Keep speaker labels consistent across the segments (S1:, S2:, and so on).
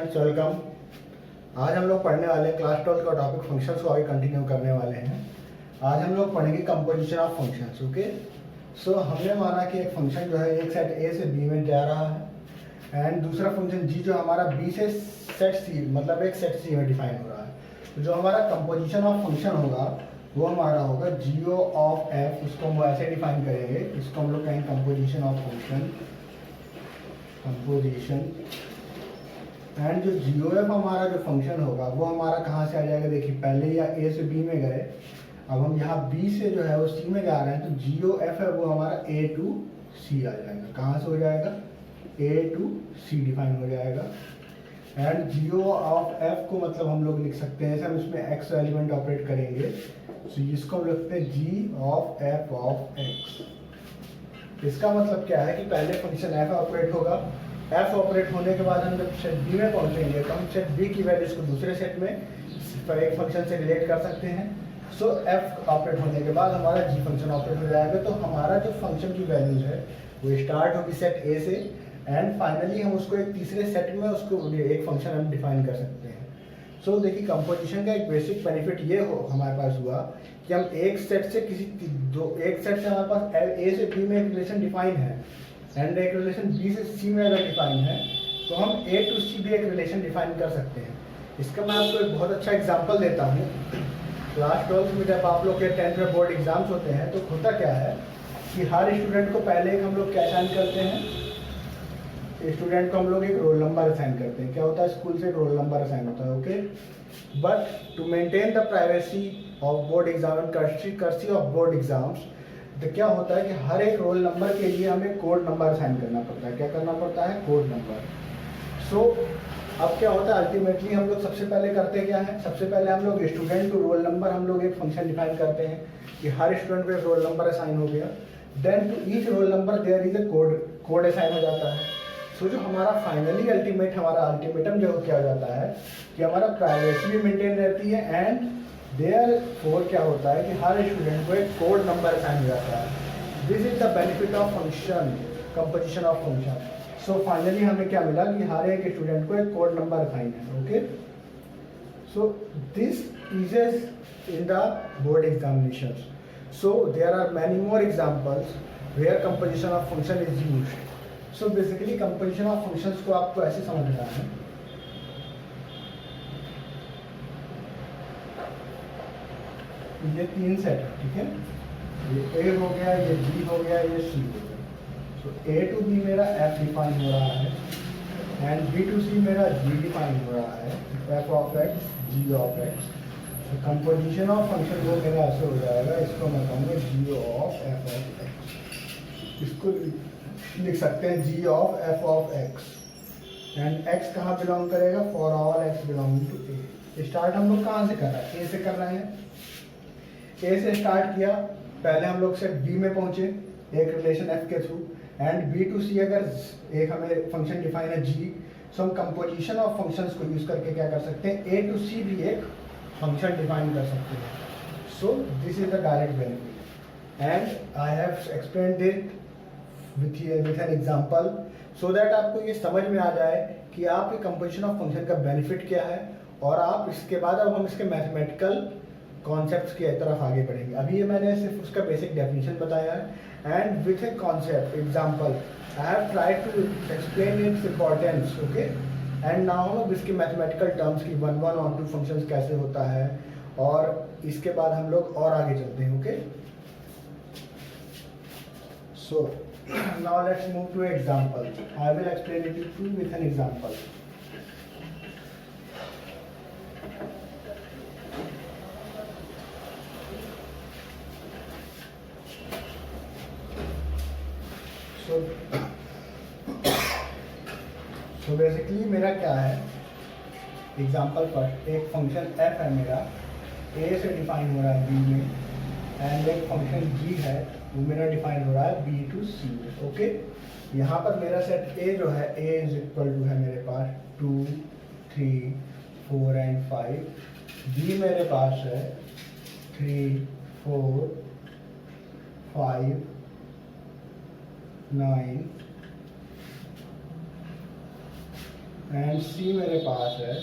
S1: Students, welcome. आज हम लोग पढ़ने वाले हैं क्लास 12 का टॉपिक फंक्शंस को आगे कंटिन्यू करने वाले हैं। आज हम लोग पढ़ेंगे कंपोजिशन ऑफ फंक्शंस। ओके, सो हमने माना कि एक फंक्शन जो है एक सेट ए से बी में जा रहा है एंड दूसरा फंक्शन जी जो हमारा बी से सेट सी मतलब एक सेट सी में डिफाइन हो रहा है। तो जो हमारा कंपोजिशन ऑफ फंक्शन होगा वो हमारा होगा जीओ ऑफ एफ। उसको हम ऐसे डिफाइन करेंगे, इसको हम लोग कहेंगे composition of function, composition. And जो जीओ एफ हमारा जो फंक्शन होगा वो हमारा कहाँ से आ जाएगा। देखिए पहले या ए से बी में गए, अब हम यहाँ बी से जो है वो सी में जा रहे हैं, तो जीओ एफ है वो हमारा ए टू सी आ जाएगा। कहाँ से हो जाएगा, ए टू सी डिफाइन हो जाएगा। एंड जीओ ऑफ एफ को मतलब हम लोग लिख सकते हैं, जैसे हम इसमें एक्स एलिमेंट ऑपरेट करेंगे तो इसको हम लिखते हैं g of f of x. इसका मतलब क्या है कि पहले फंक्शन एफ ऑपरेट होगा, एफ ऑपरेट होने के बाद हम जब सेट बी में पहुंचेंगे तो हम सेट बी की वैल्यूज को दूसरे सेट में एक फंक्शन से रिलेट कर सकते हैं। सो एफ ऑपरेट होने के बाद हमारा जी फंक्शन ऑपरेट हो जाएगा। तो हमारा जो फंक्शन की वैल्यूज है वो स्टार्ट होगी सेट ए से एंड फाइनली हम उसको एक तीसरे सेट में उसको एक फंक्शन हम डिफाइन कर सकते हैं। सो देखिए कंपोजिशन का एक बेसिक बेनिफिट ये हो हमारे पास हुआ कि हम एक सेट से एक सेट से हमारे पास ए से बी में एक रिलेशन डिफाइन है एंड एक रिलेशन बी से सी में अगर डिफाइन है तो हम ए टू सी भी एक रिलेशन डिफाइन कर सकते हैं। इसका मैं आपको एक बहुत अच्छा एग्जांपल देता हूँ। क्लास 12 में जब आप लोग के 10th में बोर्ड एग्जाम्स होते हैं तो होता क्या है कि हर स्टूडेंट को पहले एक हम लोग क्या असाइन करते हैं, स्टूडेंट को हम लोग एक रोल नंबर असाइन करते हैं। क्या होता है, स्कूल से एक रोल नंबर असाइन होता है। Okay, but to maintain the privacy of board exam and secrecy of board exams, तो क्या होता है कि हर एक रोल नंबर के लिए हमें कोड नंबर असाइन करना पड़ता है। क्या करना पड़ता है, कोड नंबर। सो अब क्या होता है, अल्टीमेटली हम लोग सबसे पहले करते क्या है, सबसे पहले हम लोग स्टूडेंट टू रोल नंबर हम लोग एक फंक्शन डिफाइन करते हैं कि हर स्टूडेंट को एक रोल नंबर असाइन हो गया। Then to each roll number there is a code assign हो जाता है। सो जो हमारा फाइनली हमारा अल्टीमेटम जो क्या हो जाता है कि हमारा प्राइवेसी भी मेंटेन रहती है एंड देयरफॉर क्या होता है कि हर स्टूडेंट को एक कोड नंबर असाइन हो जाता है। This is the benefit of function, composition of function. So finally हमें क्या मिला कि हर एक स्टूडेंट को एक कोड नंबर असाइन है। Okay, so this uses in the board examinations. So there are many more examples where composition of function is used. So basically composition of functions को आपको ऐसे समझना है, ये तीन सेट है, ठीक है। ये ए हो गया, ये बी हो गया, ये सी हो गया। तो ए टू बी मेरा एफ डिफाइन हो रहा है एंड बी टू सी मेरा जी डिफाइन हो रहा है, f of x g of x. तो कंपोजिशन ऑफ फंक्शन वो मेरा ऐसे हो जाएगा, इसको मैं कहूँगा g of f of x. इसको लिख सकते हैं g of f of x and x कहाँ बिलोंग करेगा, for all x belonging to a. Start हम लोग कहाँ से कर रहे हैं, ए से कर रहे हैं। ए से स्टार्ट किया, पहले हम लोग से बी में पहुंचे एक रिलेशन एफ के थ्रू एंड बी टू सी अगर एक हमें फंक्शन डिफाइन है जी, सो हम कंपोजिशन ऑफ फंक्शंस को यूज करके क्या कर सकते हैं, ए टू सी भी एक फंक्शन डिफाइन कर सकते हैं। So this is the direct benefit and I have explained it with an example so that आपको ये समझ में आ जाए कि आपके कंपोजिशन ऑफ फंक्शन का बेनिफिट क्या है और आप इसके बाद अब हम इसके मैथमेटिकल कॉन्सेप्ट्स की तरफ आगे बढ़ेंगे। अभी ये मैंने सिर्फ उसका बेसिक डेफिनेशन बताया है and with a concept example I have tried to explain its importance. Okay, and now हम इसके मैथमेटिकल टर्म्स की 1 1 और 2 फंक्शंस कैसे होता है और इसके बाद हम लोग और आगे चलते हैं। Okay, so now let's move to example. I will explain it to you with an example. So basically मेरा क्या है, एग्जांपल फर्स्ट, एक फंक्शन एफ है मेरा, ए से डिफाइन हो रहा है बी में एंड एक फंक्शन जी है वो मेरा डिफाइन हो रहा है बी टू सी में। ओके, यहाँ पर मेरा सेट ए जो है, ए इज इक्वल टू है मेरे पास 2 3 4 एंड 5। बी मेरे पास है 3 4 5 9 एंड सी मेरे पास है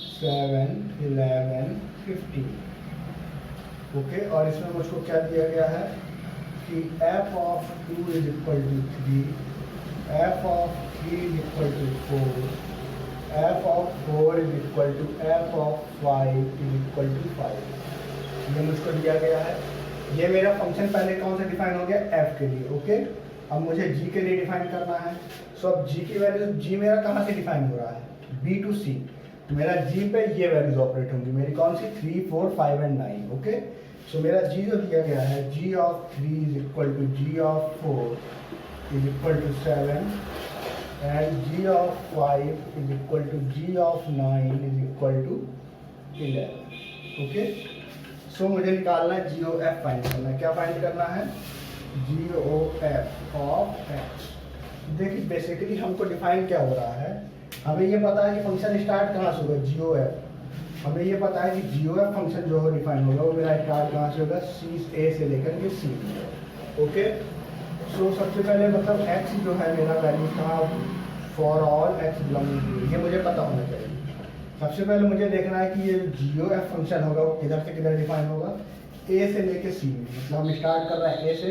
S1: 7, 11, 15। ओके, और इसमें मुझको क्या दिया गया है कि f of 2 is equal to 3, f of 3 is equal to 4, f of 4 is equal to f of 5 is equal to 5। ये मुझको दिया गया है। ये मेरा फंक्शन पहले कौन सा डिफाइन हो गया, f के लिए। ओके, अब मुझे g के लिए डिफाइन करना है। सो अब g की वैल्यू, g मेरा कहाँ से डिफाइन हो रहा है, b टू c। मेरा g पे ये वैल्यूज ऑपरेट होंगी मेरी, कौन सी, 3, 4, 5 एंड 9। ओके, सो मेरा g जो दिया गया है, g of 3 is equal to g of 4 is equal to 7 and g of 5 is equal to g of 9 is equal to 11। Okay, so मुझे निकालना है जी ओ एफ फाइंड करना है। क्या फाइंड करना है, जी ओ एफ ऑफ एक्स। देखिए basically हमको डिफाइन क्या हो रहा है, हमें ये पता है कि फंक्शन स्टार्ट कहाँ से होगा, जी ओ एफ। हमें ये पता है कि जी ओ एफ फंक्शन जो हो डिफाइन होगा वो मेरा स्टार्ट कहाँ से होगा, सी ए से लेकर के सी। ओके, सो सबसे पहले मतलब एक्स जो है मेरा वैल्यू कहाँ, for all x belonging to, ये मुझे पता होना चाहिए। सबसे पहले मुझे देखना है कि ये जी ओ एफ फंक्शन होगा वो किधर से किधर डिफाइन होगा, ए से लेके सी में। मतलब हम स्टार्ट कर रहे हैं ए से,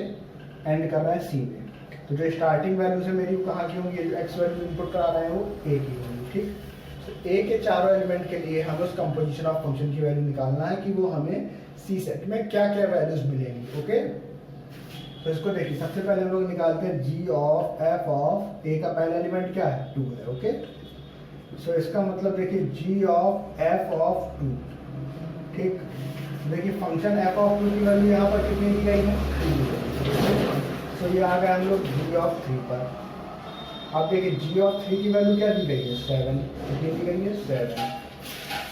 S1: एंड कर रहे हैं सी में। तो जो स्टार्टिंग वैल्यू से मेरी कहाँ की होंगी, जो एक्स वैल्यू इनपुट करा रहे हैं वो ए की होंगी। ठीक, तो ए के चारों एलिमेंट के लिए हमें उस कंपोजिशन ऑफ फंक्शन की वैल्यू निकालना है कि वो हमें सी सेट में क्या क्या वैल्यूज मिलेंगी। ओके, तो इसको देखिए, सबसे पहले हम लोग निकालते हैं जी ऑफ एफ ऑफ ए का पहला एलिमेंट क्या है, 2 है। ओके, सो इसका मतलब देखिए जी ऑफ एफ ऑफ 2। ठीक, देखिए फंक्शन एफ ऑफ 2 की वैल्यू यहाँ पर कितनी दी गई है, 2। सो ये आ गया हम लोग जी ऑफ 3 पर। अब देखिए जी ऑफ 3 की वैल्यू क्या दी गई है, 7। कितनी दी गई है, 7।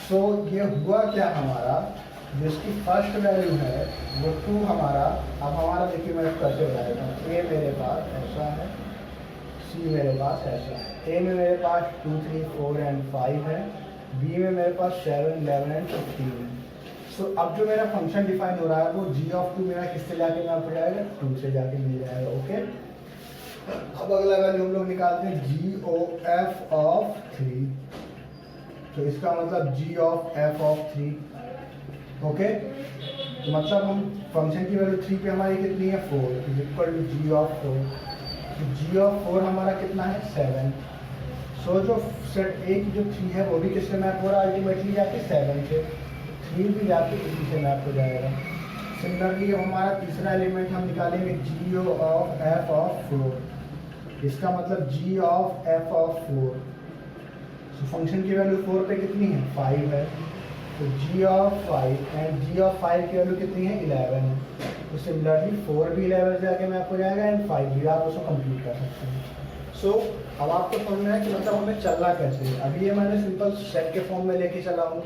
S1: सो ये हुआ क्या हमारा, जिसकी फर्स्ट वैल्यू है वो 2 हमारा। अब हमारा देखिए मैं कैसे बता देता हूँ, ए मेरे पास ऐसा है, सी मेरे पास ऐसा है। ए में मेरे पास 2, 3, 4 एंड 5 है, बी में मेरे पास 7, 11 एंड 15 है। सो अब जो मेरा फंक्शन डिफाइन हो रहा है वो जी ऑफ 2 मेरा किससे जाके मैप हो जाएगा, 2 से जाके मिल जाएगा। ओके, अब अगला वैल्यू हम लोग निकालते हैं जी ओ एफ ऑफ 3। तो इसका मतलब g of f of 3। Okay, तो मतलब हम फंक्शन की वैल्यू 3 पे हमारी कितनी है, 4 is equal to g of 4। तो जी ऑफ 4 हमारा कितना है, 7। सो जो सेट ए की जो 3 है वो भी किससे मैप हो रहा है, अल्टीमेटली जाके 7 से। 3 भी जाके इसी से मैप हो जाएगा। सिमिलरली हमारा तीसरा एलिमेंट हम निकालेंगे जी ऑफ एफ ऑफ 4। इसका मतलब g of f of 4। So function की वैल्यू 4 पे कितनी है, 5 है। तो g of 5 and g of 5 की वैल्यू कितनी है, 11 है। तो सिमिलरली 4 भी 11 से जाके मैप हो जाएगा एंड 5 भी, आप उसको कंप्लीट कर सकते हैं। सो अब आपको समझना है कि मतलब हमें चलना कैसे है। अभी ये मैंने सिंपल सेट के फॉर्म में लेके चला हूँ।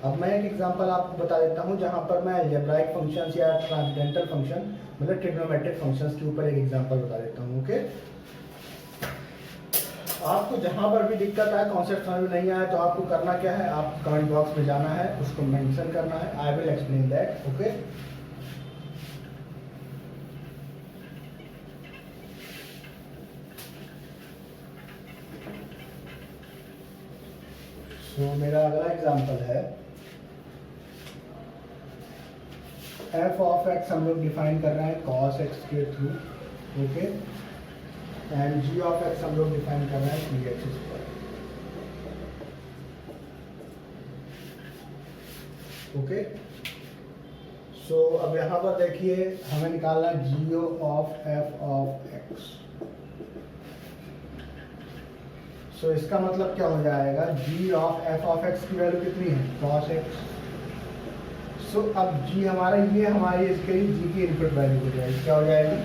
S1: अब मैं एक एग्जांपल आपको बता देता हूँ जहाँ पर मैं अलजेब्राइक फंक्शंस या ट्रांसडेंटल फंक्शन मतलब ट्रिग्नोमेट्रिक फंक्शंस के ऊपर एक एग्जांपल बता देता हूँ। ओके, आपको जहाँ पर भी दिक्कत आए, कॉन्सेप्ट समझ में नहीं आया, तो आपको करना क्या है, आपको कमेंट बॉक्स में जाना है, उसको मेंशन करना है, आई विल एक्सप्लेन दैट। ओके, तो मेरा अगला एग्जांपल है एफ ऑफ एक्स हम लोग डिफाइन कर रहे हैं कॉस एक्स के थ्रू। Okay, and g of x हम लोग डिफाइन कर रहे हैं p x square. Okay, so अब यहाँ पर देखिए हमें निकालना है g of f of x. So इसका मतलब क्या हो जाएगा, g of f of x की वैल्यू कितनी है, कॉस एक्स। सो अब जी हमारा ये हमारी इसके जी की इनपुट वैल्यू हो जाएगी, क्या हो जाएगी,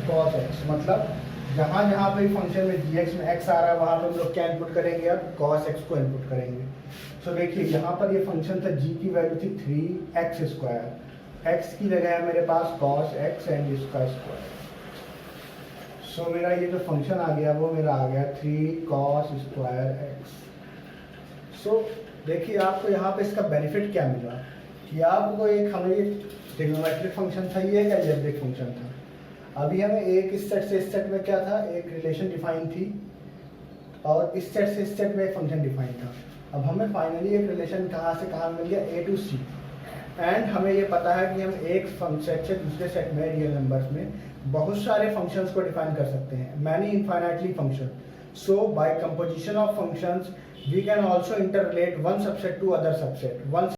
S1: कॉस एक्स। मतलब जहाँ जहाँ पे फंक्शन में जी एक्स में एक्स आ रहा है वहाँ पे हम लोग क्या इनपुट करेंगे, अब कॉस एक्स को इनपुट करेंगे। सो देखिए यहाँ पर ये फंक्शन था, जी की वैल्यू थी 3x स्क्वायर, एक्स की जगह है मेरे पास कॉस एक्स एंड इसका स्क्वायर। सो मेरा ये जो फंक्शन आ गया वो मेरा आ गया 3 cos स्क्वायर एक्स। सो देखिए आपको यहाँ पे इसका बेनिफिट क्या मिला कि आपको एक हमें ये ट्रिग्नोमेट्रिक फंक्शन था, ये एक अलजेब्रिक फंक्शन था। अभी हमें एक इस सेट से इस सेट में क्या था, एक रिलेशन डिफाइन थी और इस सेट से इस सेट में एक फंक्शन डिफाइन था। अब हमें फाइनली एक रिलेशन कहाँ से कहाँ मिल गया, ए टू सी। एंड हमें ये पता है कि हम एक सेट से दूसरे सेट में रियल नंबर्स में बहुत सारे फंक्शंस को डिफाइन कर सकते हैं, many infinitely function. So by composition of functions we can also interrelate one subset to other subset. One